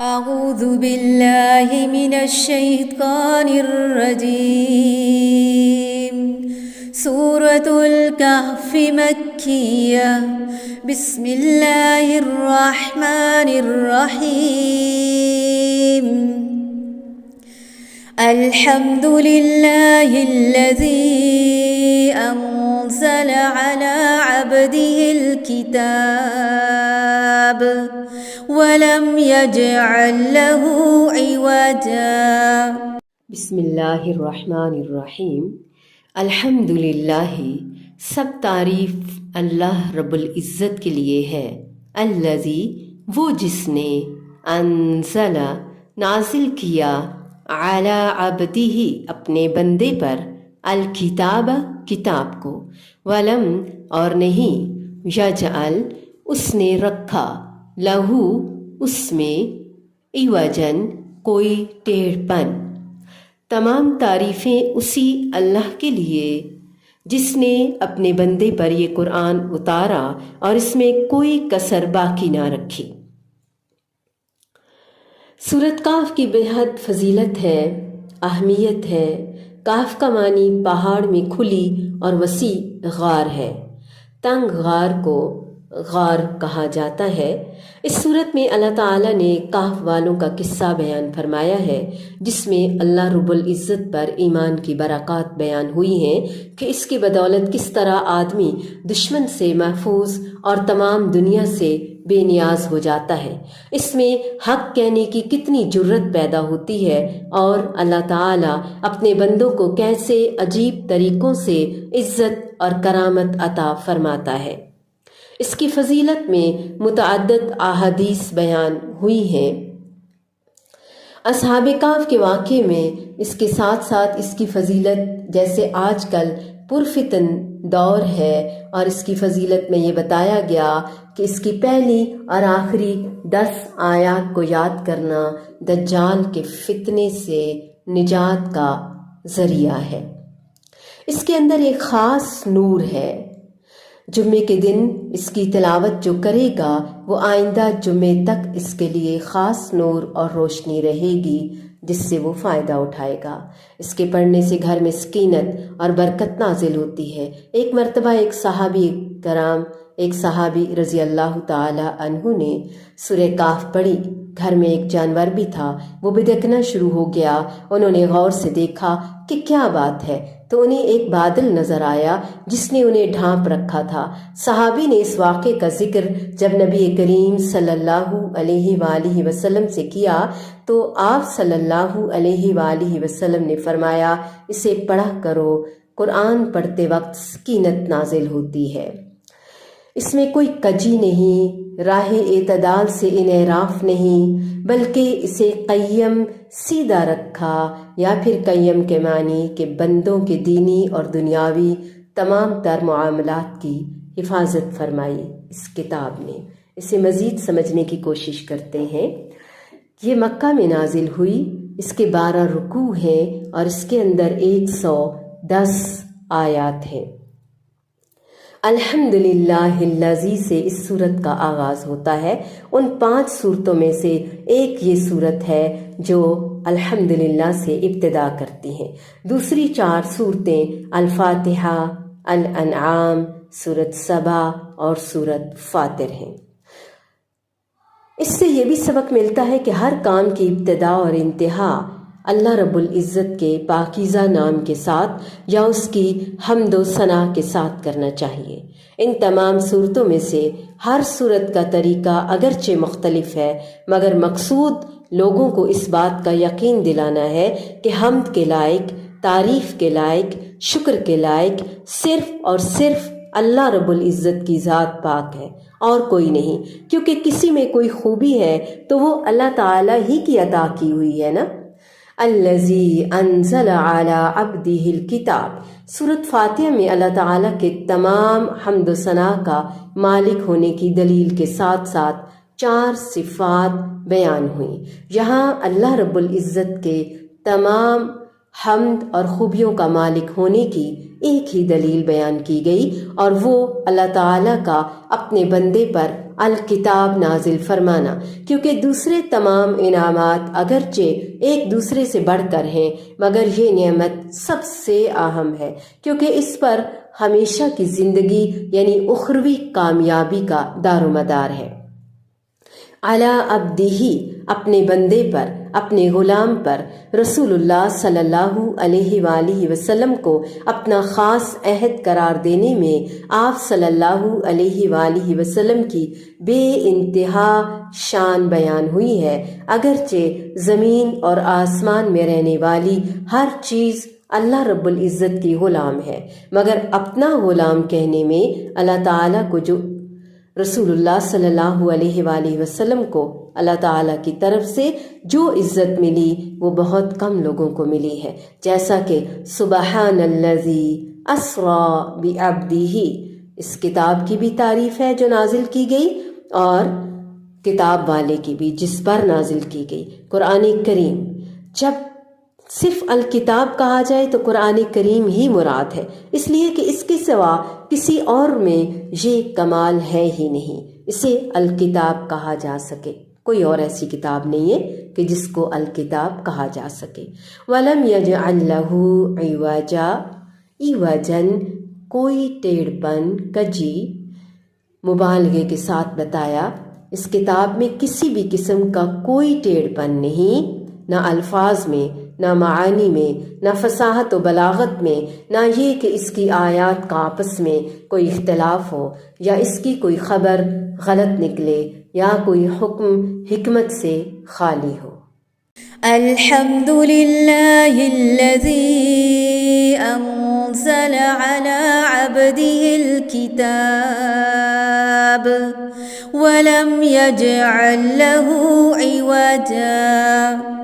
أعوذ بالله من الشيطان الرجيم. سورة الكهف مكية. بسم الله الرحمن الرحيم. الحمد لله الذي أنزل على عبده الكتاب ولم يجعل له عوجا. بسم اللہ الرحمن الرحیم. الحمدللہ، سب تعریف اللہ رب العزت کے لیے ہے. الذی، وہ جس نے، انزل، نازل کیا، علی عبدہ، اپنے بندے پر، الکتاب، کتاب کو، ولم، اور نہیں، یجعل، اس نے رکھا، لہو، اس میں، عوجن، کوئی ٹیڑھ پن. تمام تعریفیں اسی اللہ کے لیے جس نے اپنے بندے پر یہ قرآن اتارا اور اس میں کوئی کسر باقی نہ رکھی. سورۃ کاف کی بےحد فضیلت ہے، اہمیت ہے. کاف کا معنی پہاڑ میں کھلی اور وسیع غار ہے. تنگ غار کو غار کہا جاتا ہے. اس صورت میں اللہ تعالیٰ نے کہف والوں کا قصہ بیان فرمایا ہے، جس میں اللہ رب العزت پر ایمان کی برکات بیان ہوئی ہیں کہ اس کی بدولت کس طرح آدمی دشمن سے محفوظ اور تمام دنیا سے بے نیاز ہو جاتا ہے. اس میں حق کہنے کی کتنی جرت پیدا ہوتی ہے اور اللہ تعالیٰ اپنے بندوں کو کیسے عجیب طریقوں سے عزت اور کرامت عطا فرماتا ہے. اس کی فضیلت میں متعدد احادیث بیان ہوئی ہیں. اصحاب کہف کے واقعے میں اس کے ساتھ ساتھ اس کی فضیلت، جیسے آج کل پرفتن دور ہے اور اس کی فضیلت میں یہ بتایا گیا کہ اس کی پہلی اور آخری 10 آیات کو یاد کرنا دجال کے فتنے سے نجات کا ذریعہ ہے. اس کے اندر ایک خاص نور ہے. جمعے کے دن اس کی تلاوت جو کرے گا وہ آئندہ جمعے تک اس کے لیے خاص نور اور روشنی رہے گی جس سے وہ فائدہ اٹھائے گا. اس کے پڑھنے سے گھر میں سکینت اور برکت نازل ہوتی ہے. ایک مرتبہ ایک صحابی رضی اللہ تعالی عنہ نے سورہ کہف پڑھی. گھر میں ایک جانور بھی تھا، وہ بدکنا شروع ہو گیا. انہوں نے غور سے دیکھا کہ کیا بات ہے تو انہیں ایک بادل نظر آیا جس نے انہیں ڈھانپ رکھا تھا. صحابی نے اس واقعے کا ذکر جب نبی کریم صلی اللہ علیہ وآلہ وسلم سے کیا تو آپ صلی اللہ علیہ وآلہ وسلم نے فرمایا، اسے پڑھا کرو، قرآن پڑھتے وقت سکینت نازل ہوتی ہے. اس میں کوئی کجی نہیں، راہ اعتدال سے انحراف نہیں، بلکہ اسے قیم، سیدھا رکھا، یا پھر قیم کے معنی کہ بندوں کے دینی اور دنیاوی تمام تر معاملات کی حفاظت فرمائی اس کتاب نے. اسے مزید سمجھنے کی کوشش کرتے ہیں. یہ مکہ میں نازل ہوئی. اس کے 12 رکوع ہیں اور اس کے اندر 110 آیات ہیں. الحمدللہ الذی سے اس صورت کا آغاز ہوتا ہے. ان 5 صورتوں میں سے ایک یہ صورت ہے جو الحمدللہ سے ابتدا کرتی ہیں. دوسری 4 صورتیں الفاتحہ، الانعام، سورۃ سبا اور سورۃ فاطر ہیں. اس سے یہ بھی سبق ملتا ہے کہ ہر کام کی ابتدا اور انتہا اللہ رب العزت کے پاکیزہ نام کے ساتھ یا اس کی حمد و ثنا کے ساتھ کرنا چاہیے. ان تمام صورتوں میں سے ہر صورت کا طریقہ اگرچہ مختلف ہے، مگر مقصود لوگوں کو اس بات کا یقین دلانا ہے کہ حمد کے لائق، تعریف کے لائق، شکر کے لائق صرف اور صرف اللہ رب العزت کی ذات پاک ہے اور کوئی نہیں. کیونکہ کسی میں کوئی خوبی ہے تو وہ اللہ تعالیٰ ہی کی عطا کی ہوئی ہے نا. الذی انزل علی عبدہ الکتاب. سورۃ فاتحہ میں اللہ تعالیٰ کے تمام حمد و ثنا کا مالک ہونے کی دلیل کے ساتھ ساتھ 4 صفات بیان ہوئیں. یہاں اللہ رب العزت کے تمام حمد اور خوبیوں کا مالک ہونے کی ایک ہی دلیل بیان کی گئی اور وہ اللہ تعالیٰ کا اپنے بندے پر الکتاب نازل فرمانا، کیونکہ دوسرے تمام انعامات اگرچہ ایک دوسرے سے بڑھ کر ہیں مگر یہ نعمت سب سے اہم ہے، کیونکہ اس پر ہمیشہ کی زندگی یعنی اخروی کامیابی کا دار و مدار ہے۔ علی عبدہ، اپنے بندے پر، اپنے غلام پر، رسول اللہ صلی اللہ علیہ وآلہ وسلم کو اپنا خاص عہد قرار دینے میں آپ صلی اللہ علیہ وآلہ وسلم کی بے انتہا شان بیان ہوئی ہے، اگرچہ زمین اور آسمان میں رہنے والی ہر چیز اللہ رب العزت کی غلام ہے، مگر اپنا غلام کہنے میں اللہ تعالیٰ کو رسول اللہ صلی اللہ علیہ وآلہ وسلم کو اللہ تعالیٰ کی طرف سے جو عزت ملی وہ بہت کم لوگوں کو ملی ہے، جیسا کہ سبحان الذی اسری بعبدہ، اس کتاب کی بھی تعریف ہے جو نازل کی گئی اور کتاب والے کی بھی جس پر نازل کی گئی، قرآن کریم۔ جب صرف الکتاب کہا جائے تو قرآن کریم ہی مراد ہے، اس لیے کہ اس کے سوا کسی اور میں یہ کمال ہے ہی نہیں، اسے الکتاب کہا جا سکے، کوئی اور ایسی کتاب نہیں ہے کہ جس کو الکتاب کہا جا سکے۔ وَلَمْ يَجْعَلْ لَهُ عِوَجًا، ایوجن کوئی ٹیڑھ پن، کجی، مبالغے کے ساتھ بتایا، اس کتاب میں کسی بھی قسم کا کوئی ٹیڑھ پن نہیں، نہ الفاظ میں، نہ معانی میں، نہ فصاحت و بلاغت میں، نہ یہ کہ اس کی آیات کا آپس میں کوئی اختلاف ہو یا اس کی کوئی خبر غلط نکلے یا کوئی حکم حکمت سے خالی ہو۔ الحمد للہ الذی انزل علی عبده الکتاب ولم یجعل له عوجا